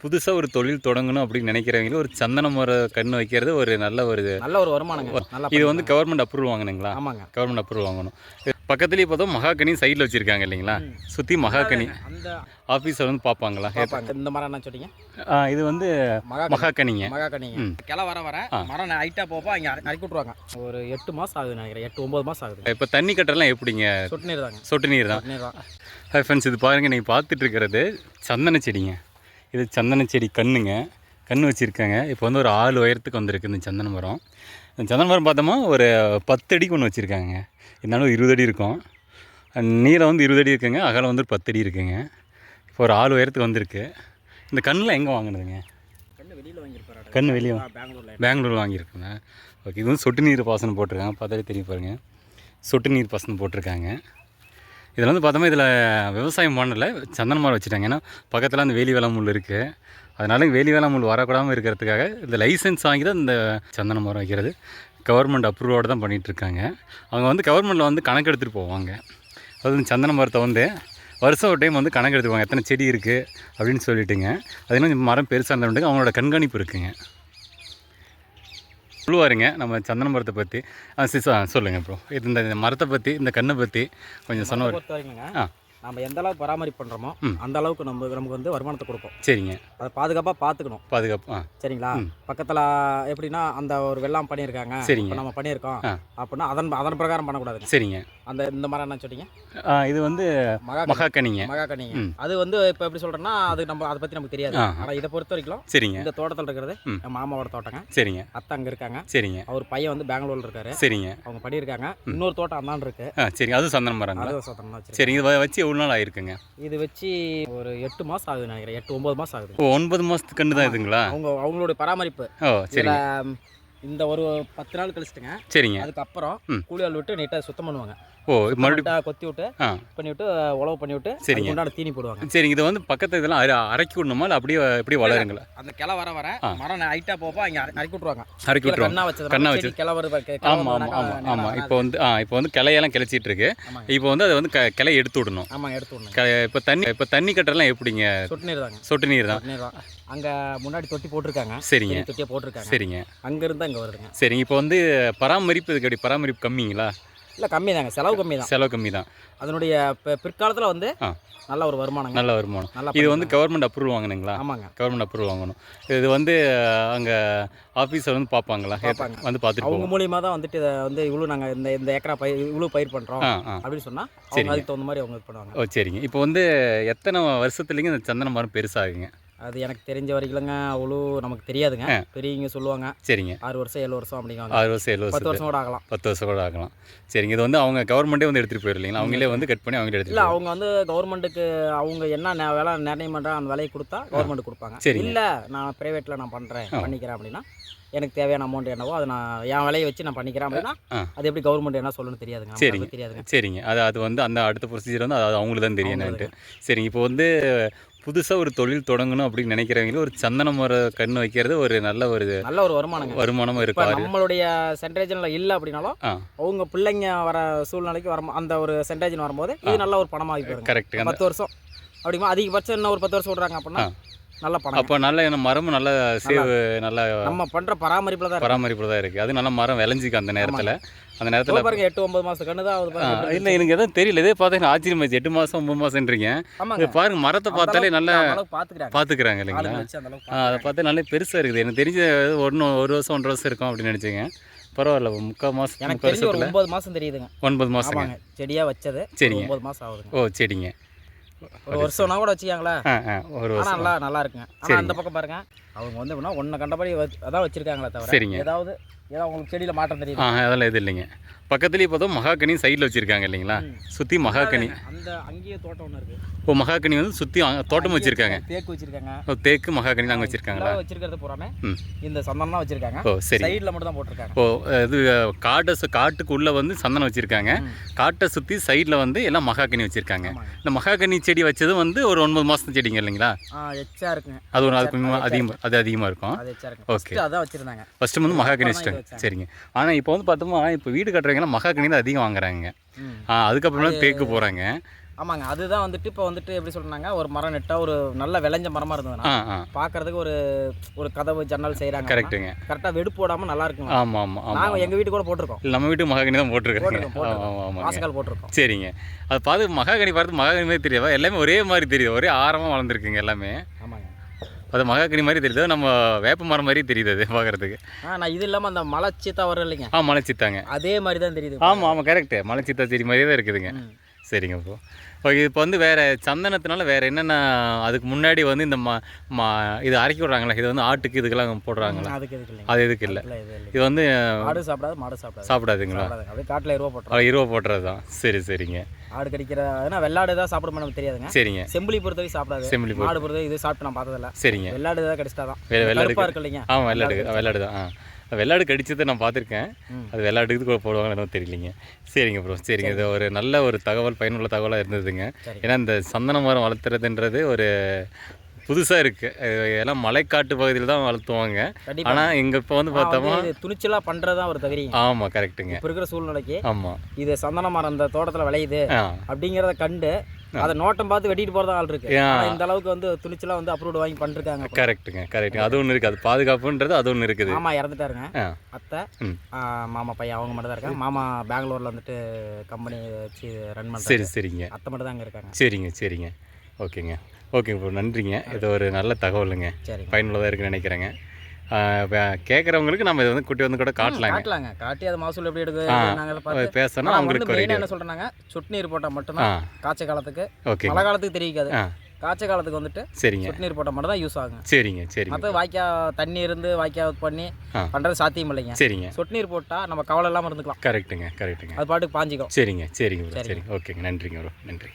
புதுசா ஒரு தொழில் தொடங்கணும் அப்படின்னு நினைக்கிறவங்க ஒரு சந்தன மர கன்று வைக்கிறது ஒரு நல்ல ஒரு வருமானங்க. நல்லா இது வந்து கவர்மெண்ட் அப்ரூவல் வாங்கணுங்களா? ஆமாங்க. கவர்மெண்ட் அப்ரூவல் வாங்கணும். பக்கத்துலேயே பார்த்தா மகாகனி சைடில் வச்சுருக்காங்க இல்லைங்களா? சுற்றி மகாகனி அந்த ஆஃபீஸில் வந்து பார்ப்பாங்களா? இந்த மரம் என்ன சொன்னீங்க? இது வந்து மகாகனிங்க. மகாகனிங்க. கிளை வர மரம் ஹைட்டாக போப்போ அங்கே நறுக்கி விட்ருவாங்க. ஒரு 8 மாதம் ஆகுது நினைக்கிறேன். 8-9 மாதம் ஆகுது. இப்போ தண்ணி கட்டெல்லாம் எப்படிங்க? சொட்டு நீர் தாங்க. சொட்டு நீர் தான். ஹாய் ஃப்ரெண்ட்ஸ், இது பாருங்கள், நீங்கள் பார்த்துட்டு இருக்கிறது சந்தன செடிங்க. இது சந்தன செடி கன்றுங்க. கன்று வச்சுருக்காங்க. இப்போ வந்து ஒரு 6 உயரத்துக்கு வந்திருக்கு இந்த சந்தன மரம். இந்த சந்தன மரம் பார்த்தோமா ஒரு 10 அடிக்கு ஒன்று வச்சுருக்காங்க. இருந்தாலும் 20 அடி இருக்கும். நீளம் வந்து 20 அடி இருக்குங்க. அகலம் வந்து ஒரு 10 அடி இருக்குங்க. இப்போ ஒரு 6 உயரத்துக்கு வந்திருக்கு. இந்த கண்ணில் எங்கே வாங்கினதுங்க? கன்று வெளியே பெங்களூரில் வாங்கியிருக்குங்க. ஓகே, இது வந்து சொட்டு நீர் பாசனம் போட்டிருக்காங்க. பார்த்தாலே தெரியும் பாருங்கள், சொட்டு நீர் பாசனம் போட்டிருக்காங்க. இதில் வந்து பார்த்தோமா இதில் விவசாயம் பண்ணல, சந்தன மரம் வச்சுட்டாங்க. ஏன்னா பக்கத்தில் அந்த வேலி வேளாண் முள் இருக்குது. அதனால் வேலி வேளாண் முள் வரக்கூடாமல் இருக்கிறதுக்காக இந்த லைசன்ஸ் வாங்கி தான் இந்த சந்தன மரம் வைக்கிறது. கவர்மெண்ட் அப்ரூவோடு தான் பண்ணிகிட்ருக்காங்க. அவங்க வந்து கவர்மெண்ட்டில் வந்து கணக்கு எடுத்துகிட்டு போவாங்க. அதாவது இந்த சந்தன மரத்தை வந்து வருஷம் ஒரு டைம் வந்து கணக்கு எடுத்துக்குவாங்க, எத்தனை செடி இருக்குது அப்படின்னு சொல்லிட்டுங்க. அது இன்னும் மரம் பெருசாக இருந்தவங்களுக்கு அவங்களோட கண்காணிப்பு இருக்குங்க. சொல்லுவாருங்க நம்ம சந்தன மரத்தை பற்றி. சொல்லுங்கள் ப்ரோ, இந்த மரத்தை பற்றி, இந்த கண்ணை பற்றி கொஞ்சம் சொன்ன. நம்ம எந்த அளவுக்கு பராமரிப்பு பண்ணுறோமோ அந்த அளவுக்கு நமக்கு வந்து வருமானத்தை கொடுப்போம். சரிங்க. அதை பாதுகாப்பாக பார்த்துக்கணும். பாதுகாப்பு. சரிங்களா? பக்கத்தில் எப்படின்னா அந்த ஒரு வெள்ளாம் பண்ணியிருக்காங்க. சரிங்க. நம்ம பண்ணியிருக்கோம் அப்படின்னா அதன் பிரகாரம் பண்ணக்கூடாது. சரிங்க. இந்த மரம் என்ன சொன்னீங்க? இது வந்து மகாகனிங்க. மகாகனிங்க. அது வந்து இப்போ எப்படி சொல்கிறேன்னா அது நம்ம அதை பற்றி நமக்கு தெரியாது. ஆனால் இதை பொறுத்த வரைக்கும் சரிங்க, இந்த தோட்டத்தில் இருக்கிறது மாமாவோட தோட்டங்க. சரிங்க. அத்தை அங்கே இருக்காங்க. சரிங்க. அவர் பையன் வந்து பெங்களூரில் இருக்காரு. சரிங்க. அவங்க பண்ணியிருக்காங்க. இன்னொரு தோட்டம் அண்ணான் இருக்கு. சரிங்க. அது சந்தன மரம். சரிங்க. இதை வச்சு எவ்வளோ நாள் ஆயிருக்குங்க? இது வச்சு ஒரு 8 மாதம் ஆகுது நினைக்கிறேன். 8-9 மாதம் ஆகுது. 9 மாதத்துக்கு கண்டு தான் இதுங்களா? அவங்களுடைய பராமரிப்பு. சரி. இந்த ஒரு 10 நாள் கழிச்சிட்டுங்க. சரிங்க. அதுக்கப்புறம் கூலி ஆள் விட்டு நீட்டாக சுத்தம் பண்ணுவாங்க. மறுபடியும் கொத்தி விட்டு பண்ணிவிட்டு உழவு பண்ணிவிட்டு உண்டான தீனி போடுவாங்க. சரிங்க. இது வந்து பக்கத்து இதெல்லாம் அரைக்கி விடணுமா இல்லை அப்படியே எப்படி வளருங்களா? அந்த கிளை வர மரம் ஹைட்டாக போப்போ அங்கே நறுக்கி விட்ருவாங்க. நறுக்கி விட்ருவாங்க. கண்ணா வச்சு கிளை வருது. ஆமாம். இப்போ வந்து கிளையெல்லாம் கிளச்சிட்டு இருக்கு. இப்போ வந்து அதை வந்து கிளை எடுத்து விடணும். ஆமாம், எடுத்து விடணும். இப்போ தண்ணி கட்டெல்லாம் எப்படிங்க? சொட்டு நீர் தாங்க. சொட்டு நீர் தான். அங்கே முன்னாடி தொட்டி போட்டிருக்காங்க. சரிங்க. தொட்டியை போட்டிருக்காங்க. சரிங்க. அங்கேருந்து அங்கே வருதுங்க. சரிங்க. இப்போ வந்து பராமரிப்பு இதுக்கு அப்படி பராமரிப்பு கம்மிங்களா? இல்லை, கம்மி தாங்க. செலவு கம்மி தான். செலவு கம்மி தான். அதனுடைய பிற்காலத்தில் வந்து நல்ல ஒரு வருமானம். நல்ல வருமானம். இது வந்து கவர்மெண்ட் அப்ரூவல் வாங்கினுங்களா? ஆமாங்க, கவர்மெண்ட் அப்ரூவல் வாங்கணும். இது வந்து அங்கே ஆஃபீஸில் வந்து பார்ப்பாங்களா? வந்து பார்த்துட்டு அவங்க மூலியமாக தான் வந்துட்டு இதை வந்து இவ்வளோ நாங்கள் இந்த ஏக்கரா இவ்வளோ பயிர் பண்ணுறோம் அப்படின்னு சொன்னால் அவங்க அதுக்கு தகுந்த மாதிரி அவங்க இது பண்ணுவாங்க. சரிங்க. இப்போ வந்து எத்தனை வருஷத்துலேங்க இந்த சந்தன மரம் பெருசாகுங்க? அது எனக்கு தெரிஞ்ச வரைக்கும்ங்க அவ்வளோ நமக்கு தெரியாதுங்க. பெரியவங்க சொல்லுவாங்க. சரிங்க. 6 வருஷம் 7 வருஷம் அப்படிங்க. 6 வருஷம் 7 வருஷம் 10 வருஷம் கூட ஆகலாம். 10 வருஷம் கூட ஆகலாம். சரிங்க. இது வந்து அவங்க கவர்மெண்ட்டே வந்து எடுத்துகிட்டு போயிடலீங்களா? அவங்களே வந்து கட் பண்ணி அவங்களே இல்லை, அவங்க வந்து கவர்மெண்ட்டுக்கு அவங்க என்ன வேலை நிர்ணயம் பண்ணுறாங்க அந்த வேலையை கொடுத்தா கவர்மெண்ட் கொடுப்பாங்க. சரி. இல்லை, நான் ப்ரைவேட்டில் நான் பண்ணிக்கிறேன் அப்படின்னா எனக்கு தேவையான அமௌண்ட் என்னவோ அதை நான் என் விலையை வச்சு நான் பண்ணிக்கிறேன் அப்படின்னா அது எப்படி கவர்மெண்ட் என்ன சொல்லணும்னு தெரியாதுங்க. சரிங்க. தெரியாதுங்க. சரிங்க. அது வந்து அந்த அடுத்த ப்ரொசீஜர் வந்து அது அவங்களுக்கு தான் தெரியும் என்னன்ட்டு. சரிங்க. இப்போ வந்து புதுசாக ஒரு தொழில் தொடங்கணும் அப்படின்னு நினைக்கிறவங்க ஒரு சந்தன மர கன்று வைக்கிறது ஒரு நல்ல ஒரு வருமானமாக இருக்கும். நம்மளுடைய சென்ட்ரேஜனில் இல்லை அப்படின்னாலும் அவங்க பிள்ளைங்க வர சூழ்நிலைக்கு அந்த ஒரு சென்ட்ரேஜன் வரும்போது இது நல்ல ஒரு பணமாக போயிடும். கரெக்ட். 10 வருஷம் அப்படிமா அதிகபட்சம் இன்னும் ஒரு 10 வருஷம் விட்றாங்க அப்படின்னா நல்ல பணம். அப்போ நல்ல மரமும் நல்ல நல்லா நம்ம பண்ணுற பராமரிப்பில் தான் இருக்குது. அது நல்ல மரம் விளைஞ்சிக்கும் அந்த நேரத்தில் பாருங்க. 8-9 மாதம் கண்ணு தான் ஆகுது. இல்லை, எனக்கு எதுவும் தெரியல. இதே பார்த்தீங்கன்னா ஆச்சரியமாச்சு. 8 மாதம் 9 மாதம்ன்றீங்க. பாருங்க, மரத்தை பார்த்தாலே நல்லா பார்த்துக்கிறாங்க இல்லைங்களா? அதை பார்த்தா நல்லா பெருசாக இருக்குது. எனக்கு தெரிஞ்ச ஒரு வருஷம் 1.5 வருஷம் இருக்கும் அப்படின்னு நினச்சிங்க. பரவாயில்ல, 3/4 மாதம். எனக்கு தெரிஞ்சு ஒரு 9 மாதம் தெரியுதுங்க. 9 மாதம் செடியாக வச்சது. சரிங்க. 9 மாதம் ஆகுதுங்க. சரிங்க. ஒரு வருஷம்னா கூட வச்சுக்காங்களா? ஒரு வருஷம் நல்லா இருக்குங்க. ஆனால் அந்த பக்கம் பாருங்க, அவங்க வந்து எப்படின்னா ஒன்றை கண்டபடி அதான் வச்சிருக்காங்களே தவிர. சரிங்க. ஏதாவது உங்களுக்கு செடியில் மாற்றம் தெரியும்? அதெல்லாம் எதுவும் இல்லைங்க. பக்கத்துலேயே பார்த்தா மகாகனி சைடில் வச்சுருக்காங்க இல்லைங்களா? சுற்றி மகாகனி. அந்த அங்கேயே தோட்டம் ஒன்று இருக்குது. மகாகனி வந்து சுற்றி தோட்டம் வச்சுருக்காங்க. தேக்கு வச்சுருக்காங்க. தேக்கு மகாகனி நாங்கள் வச்சுருக்காங்களா? வச்சுருக்கிறது பூராமே இந்த சந்தனம் தான் வச்சுருக்காங்க. சரி. சைடில் மட்டும் தான் போட்டிருக்காங்க. இது காட்டுக்குள்ளே வந்து சந்தனம் வச்சுருக்காங்க. காட்டை சுற்றி சைடில் வந்து எல்லாம் மகாகனி வச்சுருக்காங்க. இந்த மகாகனி செடி வச்சது வந்து ஒரு 9 மாதம் செடிங்க இல்லைங்களா? எச்சா இருக்குங்க. அது அதிகமாக இருக்கும். ஓகே, அதான் வச்சுருந்தாங்க. ஃபஸ்ட்டு வந்து மகாகனி வச்சுட்டாங்க. சரிங்க. ஆனால் இப்போ வந்து பார்த்தோம்னா இப்போ வீடு கட்டுறவங்கலாம் மகாகனி தான் அதிகம் வாங்குறாங்க. அதுக்கப்புறமா தேக்கு போகிறாங்க. ஆமாங்க. அதுதான் வந்துட்டு இப்போ வந்துட்டு எப்படி சொல்றாங்க, ஒரு மரம் நட்டா ஒரு நல்ல விளைஞ்ச மரமா இருந்ததுன்னா பார்க்கறதுக்கு ஒரு கதவு ஜன்னல் செய்கிறாங்க. கரெக்ட்டுங்க. கரெக்டாக வெடுப்பு போடாமல் நல்லா இருக்குங்க. ஆமாம் ஆமாம் ஆமாம். நாங்கள் எங்கள் வீட்டு கூட போட்டிருக்கோம். நம்ம வீட்டு மகாகனி தான் போட்டிருக்கோம். ஆமாம் ஆமாம். மாசக்கால் போட்டிருக்கோம். சரிங்க. அதை பார்த்து மகாகனி பார்த்து மகாகனி மாதிரி தெரியாதா? எல்லாமே ஒரே மாதிரி தெரியுது, ஒரே ஆரமாக வளர்ந்துருக்குங்க எல்லாமே. ஆமாங்க. அது மகாகனி மாதிரி தெரியுது, நம்ம வேப்ப மரம் மாதிரி தெரியுது அது பார்க்குறதுக்கு. நான் இது இல்லாமல் அந்த மலைச்சீத்தா வரும் இல்லைங்க, மலைச்சித்தாங்க, அதே மாதிரி தான் தெரியுது. ஆமாம் ஆமாம் கரெக்டு. மலைச்சித்தா செடி மாதிரியே தான் இருக்குதுங்க. சரிங்க. ஓகே, இப்போ வந்து வேறு சந்தனத்தினால வேறு என்னென்ன, அதுக்கு முன்னாடி வந்து இந்த இது அரைக்கி விட்றாங்களா, இது வந்து ஆட்டுக்கு இதுக்கெல்லாம் போடுறாங்களா? அது எதுக்கு இல்லை, இது வந்து ஆடு சாப்பிடாது, மாடு சாப்பிடாது. சாப்பிடாதுங்களா? அப்படியே காட்டில் 20 போட்டுரும். 20 போட்டுறது தான். சரி சரிங்க. ஆடு கடிக்கிற ஏன்னா வெள்ளாடு தான் சாப்பிட நமக்கு தெரியாதுங்க. சரிங்க. செம்பிளி பொறுத்தவரை சாப்பிடாது. செம்பிளி மாடு பொறுத்தவரை இது சாப்பிட்டு நான் பார்த்ததில்ல. சரிங்க. வெள்ளாடு தான் கடிச்சிட்டா தான். வெள்ளாடு இருக்கு இல்லைங்க. வெள்ளாடு தான். வெள்ளாடு கடிச்சதை நான் பார்த்துருக்கேன். அது வெள்ளாடுக்கு கூட போடுவாங்கன்னு தெரியலிங்க. சரிங்க ப்ரோ, சரிங்க. இது ஒரு நல்ல ஒரு தகவல், பயனுள்ள தகவலாக இருந்ததுங்க. ஏன்னா இந்த சந்தன மரம் வளர்த்துறதுன்றது ஒரு புதுசாக இருக்குது. எல்லாம் மலைக்காட்டு பகுதியில் தான் வளர்த்துவாங்க. ஆனால் இங்கே இப்போ வந்து பார்த்தோமா துணிச்சலாக பண்ணுறது தான் ஒரு தகுதி. ஆமாம் கரெக்டுங்க. இப்போ இருக்கிற சூழ்நிலைக்கு ஆமாம் இது சந்தன மரம் இந்த தோட்டத்தில் விளையுது அப்படிங்கிறத கண்டு அதை நோட்டம் பார்த்து வெட்டிட்டு போகிறதா ஆள் இருக்கு. இந்த அளவுக்கு வந்து துணிச்சலாக வந்து அப்ரூவ்டு வாங்கி பண்ணிருக்காங்க. கரெக்டுங்க. அது ஒன்று இருக்குது, அது பாதுகாப்புன்றது அது ஒன்று இருக்குது. மாமா இறந்துட்டாருங்க. அத்தை மாமா பையன் அவங்க மட்டும் தான் இருக்காங்க. மாமா பெங்களூரில் வந்துட்டு கம்பெனி வச்சு ரன் பண்ணுறாங்க. சரி சரிங்க. அத்தை மட்டும் தான் அங்கே இருக்காங்க. சரிங்க சரிங்க. ஓகேங்க ப்ரோ, நன்றிங்க. இது ஒரு நல்ல தகவலுங்க, பயனுள்ளதாக இருக்குன்னு நினைக்கிறேங்க. கேட்குறவங்களுக்கு நம்ம இதை வந்து குட்டி வந்து கூட காட்டலாங்க. காட்டி அது மகசூல் எப்படி எடுக்குது பேசணும். அவங்களுக்கு என்ன சொல்கிறாங்க, சொட்டு நீர் போட்டால் மட்டும்தான் காய்ச்ச காலத்துக்கு, மழை காலத்துக்கு தெரிவிக்காது. காய்ச்ச காலத்துக்கு வந்துட்டு சரிங்க சொட்டு நீர் போட்டால் மட்டும் தான் யூஸ் ஆகும். சரிங்க சரிங்க. மற்ற வாய்க்கா தண்ணி இருந்து வாய்க்கா பண்ணி பண்ணுறது சாத்தியம் இல்லைங்க. சரிங்க. சொட்டு நீர் போட்டால் நம்ம கவலை இல்லாமல் இருந்துக்கலாம். கரெக்டுங்க. அது பாட்டுக்கு பாஞ்சிக்கும். சரிங்க சரிங்க. ஓகேங்க, நன்றிங்க ப்ரோ, நன்றி.